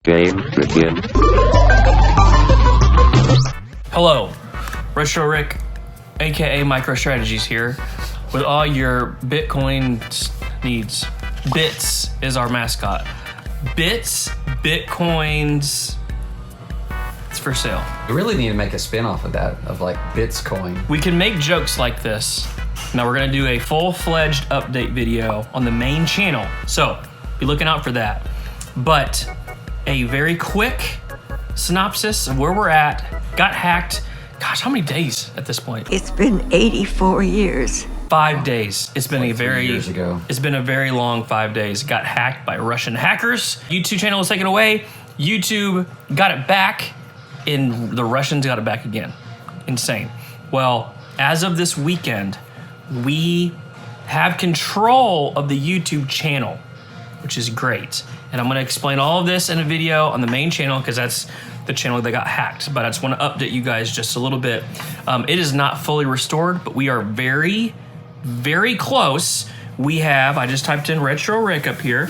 Game begin. Hello, Retro Rick, aka MicroStrategies here, with all your Bitcoin needs. Bits is our mascot. Bits, Bitcoins, it's for sale. You really need to make a spin-off of that, of like Bitscoin. We can make jokes like this. Now we're gonna do a full-fledged update video on the main channel, so be looking out for that. But a very quick synopsis of where we're at. Got hacked, gosh, how many days at this point? It's been 84 years. 5 days. It's been a very years ago. It's been a very long 5 days. Got hacked by Russian hackers. YouTube channel was taken away. YouTube got it back, and the Russians got it back again. Insane. Well, as of this weekend, we have control of the YouTube channel, which is great. And I'm gonna explain all of this in a video on the main channel because that's the channel that got hacked. But I just wanna update you guys just a little bit. It is not fully restored, but we are very, very close. We have, I just typed in Retro Rick up here.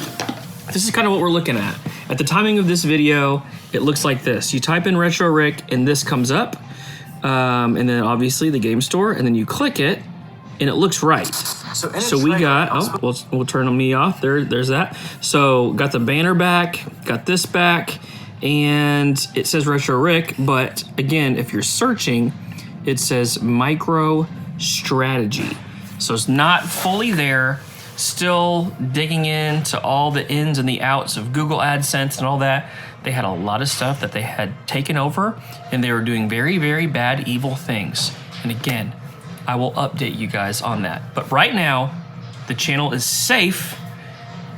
This is kind of what we're looking at. At the timing of this video, it looks like this. You type in Retro Rick and this comes up. And then obviously the game store, and then you click it and it looks right. So we got, we'll turn me off. There's that. So got the banner back, got this back, and it says Retro Rick, but again, if you're searching, it says MicroStrategy. So it's not fully there, still digging into all the ins and the outs of Google AdSense and all that. They had a lot of stuff that they had taken over, and they were doing very, very bad, evil things. And again, I will update you guys on that. But right now, the channel is safe,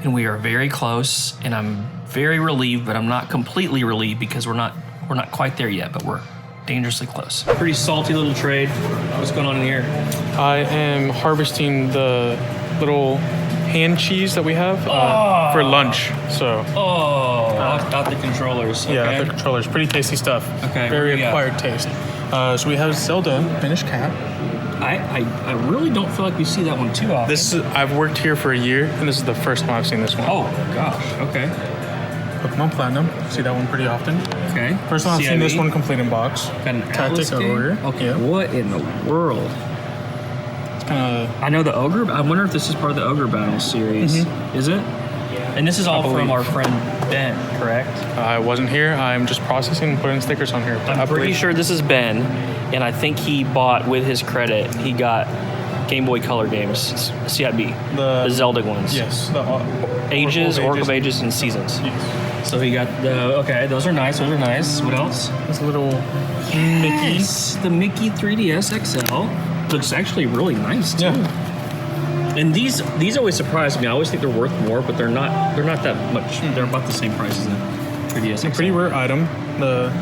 and we are very close, and I'm very relieved, but I'm not completely relieved because we're not quite there yet, but we're dangerously close. Pretty salty little trade. What's going on in here? I am harvesting the little hand cheese that we have for lunch. So Out the controllers. Okay. yeah, the controllers, pretty tasty stuff. Okay, very what do we got? acquired taste. So we have Zelda Minish Cap. I really don't feel like we see that one too often. I've worked here for a year, and this is the first time I've seen this one. Oh gosh. Okay. Pokemon Platinum. See that one pretty often. Okay. First time I've seen this one complete in box. Got an Atlas Tactic game? Ogre. Okay. Yeah. What in the world? It's kind of. I know the Ogre. I wonder if this is part of the Ogre Battle series. Is it? And this is all from our friend Ben, correct? I wasn't here. I'm just processing and putting stickers on here. I'm pretty sure this is Ben, and I think he bought with his credit. He got Game Boy Color games, CIB, the Zelda ones. Yes. The Ages, Oracle of Ages, and Seasons. Yes. So he got the, okay, those are nice, What else? This little Yes, the Mickey 3DS XL. Looks actually really nice too. Yeah. And these always surprise me. I always think they're worth more, but they're not that much. They're about the same price as the 3DS XL. Pretty rare item. The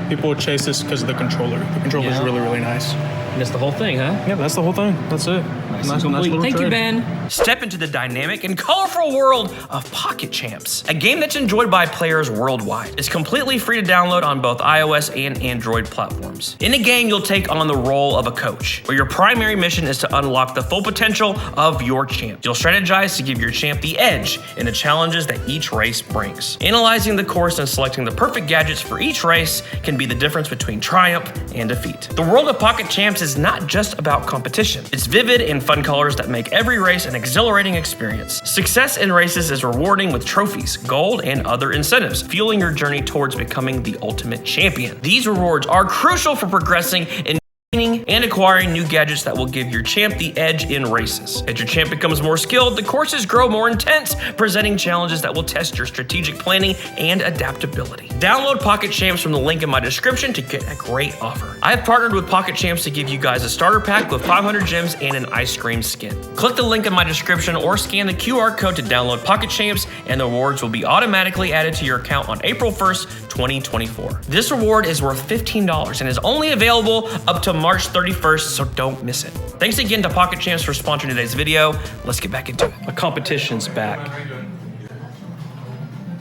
people would chase this because of the controller. The controller is really, really nice. And that's the whole thing, huh? Yeah, that's the whole thing. That's it. Nice and complete. little Thank you, trade. Ben. Step into the dynamic and colorful world of Pocket Champs, a game that's enjoyed by players worldwide. It's completely free to download on both iOS and Android platforms. In the game, you'll take on the role of a coach, where your primary mission is to unlock the full potential of your champ. You'll strategize to give your champ the edge in the challenges that each race brings. Analyzing the course and selecting the perfect gadgets for each race can be the difference between triumph and defeat. The world of Pocket Champs is not just about competition. It's vivid and fun colors that make every race an exhilarating experience. Success in races is rewarding with trophies, gold, and other incentives, fueling your journey towards becoming the ultimate champion. These rewards are crucial for progressing in and acquiring new gadgets that will give your champ the edge in races. As your champ becomes more skilled, the courses grow more intense, presenting challenges that will test your strategic planning and adaptability. Download Pocket Champs from the link in my description to get a great offer. I have partnered with Pocket Champs to give you guys a starter pack with 500 gems and an ice cream skin. Click the link in my description or scan the QR code to download Pocket Champs, and the rewards will be automatically added to your account on April 1st, 2024. This reward is worth $15 and is only available up to March 31st, so don't miss it. Thanks again to Pocket Champs for sponsoring today's video. Let's get back into it. A competition's back.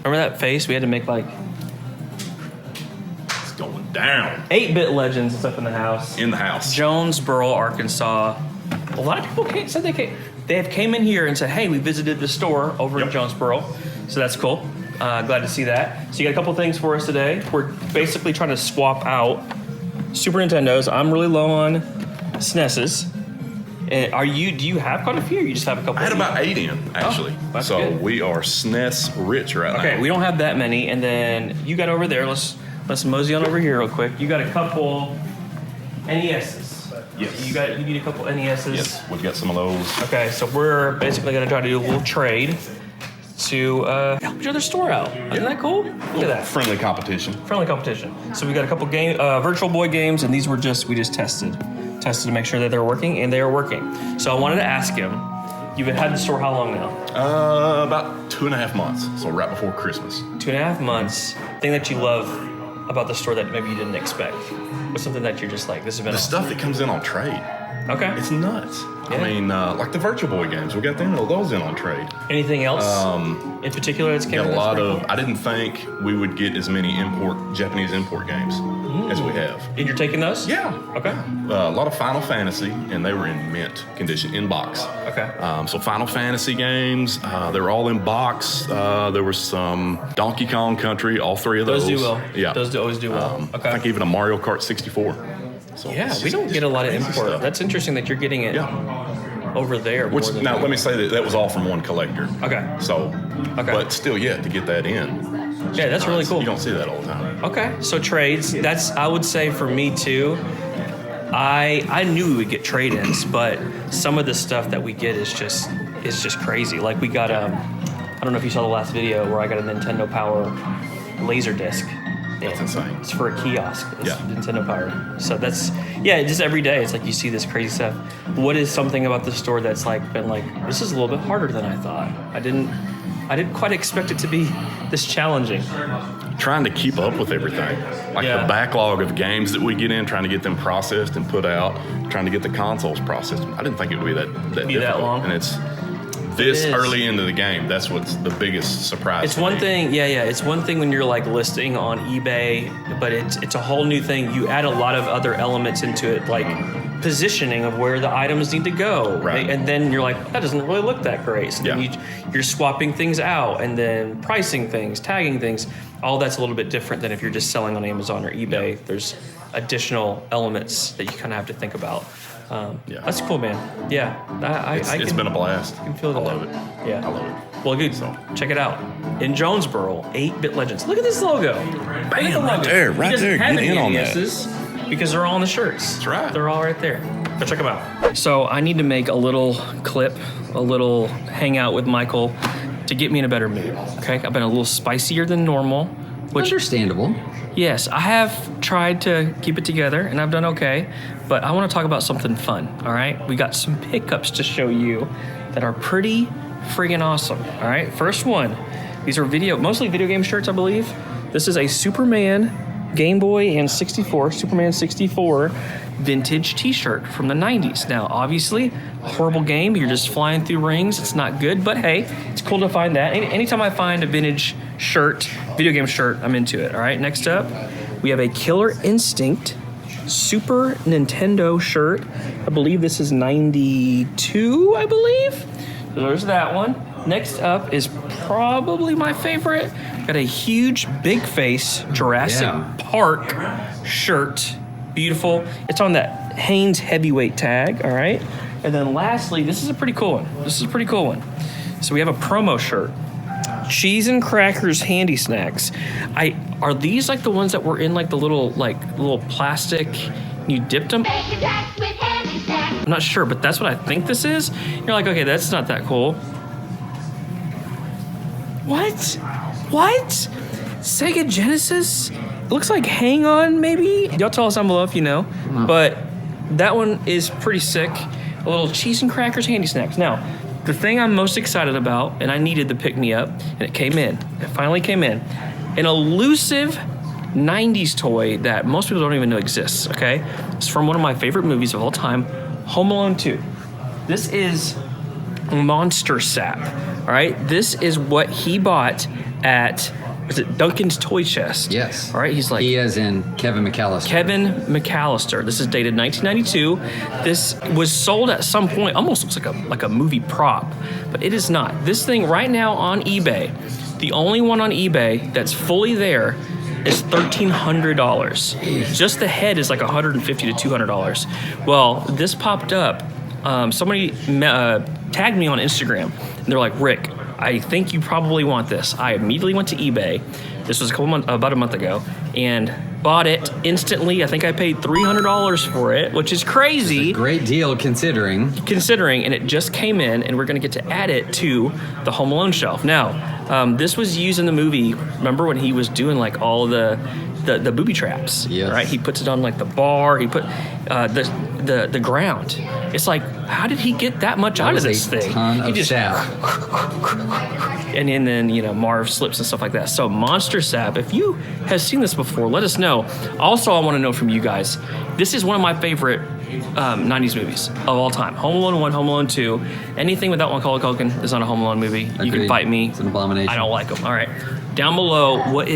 Remember that face we had to make like It's going down 8-bit legends and stuff in the house. in the house. Jonesboro, Arkansas. A lot of people said they came in here and said, hey, we visited the store over in Jonesboro. So that's cool. Glad to see that. So you got a couple things for us today. We're basically trying to swap out Super Nintendos. I'm really low on SNESs. And do you have quite a few, or you just have a couple? I had about 8 in, actually. that's so good. we are SNES rich right now. Okay, we don't have that many. And then you got over there. Let's mosey on over here real quick. You got a couple NESs. Yes. You need a couple NESs. Yes, we've got some of those. Okay, so we're basically gonna try to do a little trade to help each other store out. Isn't that cool? Look at that. Friendly competition. Friendly competition. So we got a couple Virtual Boy games, and these we just tested to make sure that they're working, and they are working. So I wanted to ask him, you've had the store how long now? About 2.5 months. So right before Christmas. 2.5 months. Thing that you love about the store that maybe you didn't expect? What's something that you're just like, this has been The awesome? stuff that comes in on trade. Okay. It's nuts. Yeah. I mean, like the Virtual Boy games, we got those in on trade. Anything else in particular that's came Got in a that's lot pretty of. cool? I didn't think we would get as many Japanese import games as we have. And you're taking those? Yeah. Okay. A lot of Final Fantasy, and they were in mint condition, in box. Okay. So Final Fantasy games, they were all in box. There was some Donkey Kong Country, all 3 of those. Those do well. Yeah. Those always do well. Okay. I think even a Mario Kart 64. So Yeah, it's we don't just get a lot of crazy import. stuff. That's interesting that you're getting it over there. Which more than now we- let me say that was all from one collector. Okay. So, Okay. but still, to get that in. Yeah, that's really cool. You don't see that all the time. Okay, so trades. That's, I would say, for me too. I knew we would get trade-ins, but some of the stuff that we get is just crazy. Like we got I don't know if you saw the last video where I got a Nintendo Power laser disc. That's insane. It's for a kiosk. It's Yeah. Nintendo Power. So that's just every day. It's like you see this crazy stuff. What is something about the store that's like been like, this is a little bit harder than I thought. I didn't quite expect it to be this challenging. Trying to keep up with everything. Like Yeah. the backlog of games that we get in, trying to get them processed and put out, trying to get the consoles processed. I didn't think it would be that difficult. long. And it's this is. early into the game. That's what's the biggest surprise. It's to one me. thing, It's one thing when you're like listing on eBay, but it's a whole new thing. You add a lot of other elements into it, like positioning of where the items need to go, Right. And then you're like, that doesn't really look that great. So then Yeah. you're swapping things out, and then pricing things, tagging things. All that's a little bit different than if you're just selling on Amazon or eBay. There's additional elements that you kind of have to think about. Yeah. That's cool, man. Yeah, It's been a blast. I can feel that. I love it. Yeah. I love it. Well, good. Check it out. In Jonesboro, 8-Bit Legends. Look at this logo. Look at the logo. right there, right He doesn't there. have Get any in on that. NESs because they're all on the shirts. That's right. They're all right there. Go check them out. So I need to make a little clip, a little hangout with Michael to get me in a better mood. Okay, I've been a little spicier than normal, which Understandable. yes, I have tried to keep it together and I've done okay, but I want to talk about something fun, all right? We got some pickups to show you that are pretty friggin' awesome, all right? First one, these are mostly video game shirts, I believe. This is a Superman Game Boy and Superman 64 vintage t-shirt from the 90s. Now, obviously, a horrible game. You're just flying through rings. It's not good, but hey, it's cool to find that. Anytime I find a vintage shirt, video game shirt, I'm into it. All right, next up, we have a Killer Instinct Super Nintendo shirt. I believe this is 92, I believe. So there's that one. Next up is probably my favorite. Got a huge big face Jurassic Park shirt. Beautiful. It's on that Hanes heavyweight tag, all right? And then lastly, this is a pretty cool one. So we have a promo shirt. Cheese and crackers handy snacks. Are these like the ones that were in like the little plastic, you dipped them? I'm not sure, but that's what I think this is. You're like, okay, that's not that cool. What? Sega Genesis? It looks like Hang On, maybe? Y'all tell us down below if you know. But that one is pretty sick. A little cheese and crackers handy snacks. Now, the thing I'm most excited about, and I needed to pick me up, and it came in. It finally came in. An elusive 90s toy that most people don't even know exists, okay? It's from one of my favorite movies of all time, Home Alone 2. This is Monster Sap, all right? This is what he bought at is it Duncan's Toy Chest? Yes. All right, he's like... He as in Kevin McAllister. Kevin McAllister. This is dated 1992. This was sold at some point, almost looks like a movie prop, but it is not. This thing right now on eBay, the only one on eBay that's fully there is $1,300. Just the head is like $150 to $200. Well, this popped up. Somebody tagged me on Instagram, and they're like, Rick, I think you probably want this. I immediately went to eBay. This was about a month ago, and bought it instantly. I think I paid $300 for it, which is crazy. Great deal considering. And it just came in, and we're gonna get to add it to the Home Alone shelf. Now, this was used in the movie. Remember when he was doing like all the booby traps? Yes. Right. He puts it on like the bar. He put the ground. It's like, how did he get that much out of this thing? Ton He of just sap. and then Marv slips and stuff like that. So Monster Sap, if you have seen this before, let us know. Also, I want to know from you guys. This is one of my favorite 90s movies of all time. Home Alone 1, Home Alone 2. Anything without Macaulay Culkin is not a Home Alone movie. You can Agreed. fight me. It's an abomination. I don't like them. All right. Down below, what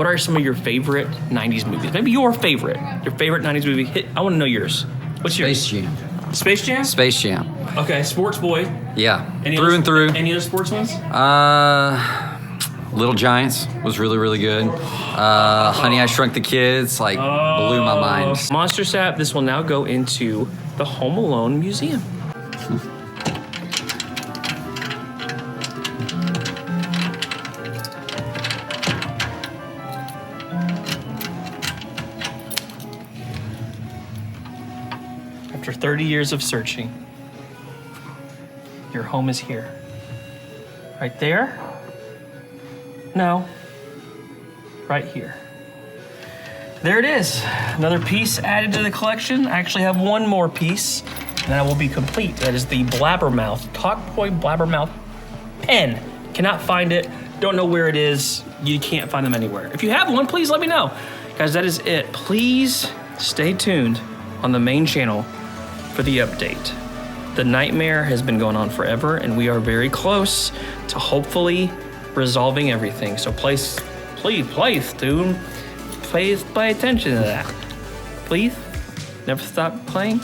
are some of your favorite 90s movies? Maybe your favorite 90s movie. I want to know yours. What's yours? Space Jam. Space Jam? Space Jam. Okay, Sports Boy. Yeah. Any through other, and through. Any other sports ones? Little Giants was really, really good. Honey, I Shrunk the Kids, blew my mind. Monster Sap, this will now go into the Home Alone Museum. After 30 years of searching, your home is here. Right there? No. Right here. There it is. Another piece added to the collection. I actually have one more piece, and that will be complete. That is the Blabbermouth, Talk Boy Blabbermouth pen. Cannot find it. Don't know where it is. You can't find them anywhere. If you have one, please let me know. Guys, that is it. Please stay tuned on the main channel for the update. The nightmare has been going on forever, and we are very close to hopefully resolving everything. So please pay attention to that. Please, never stop playing.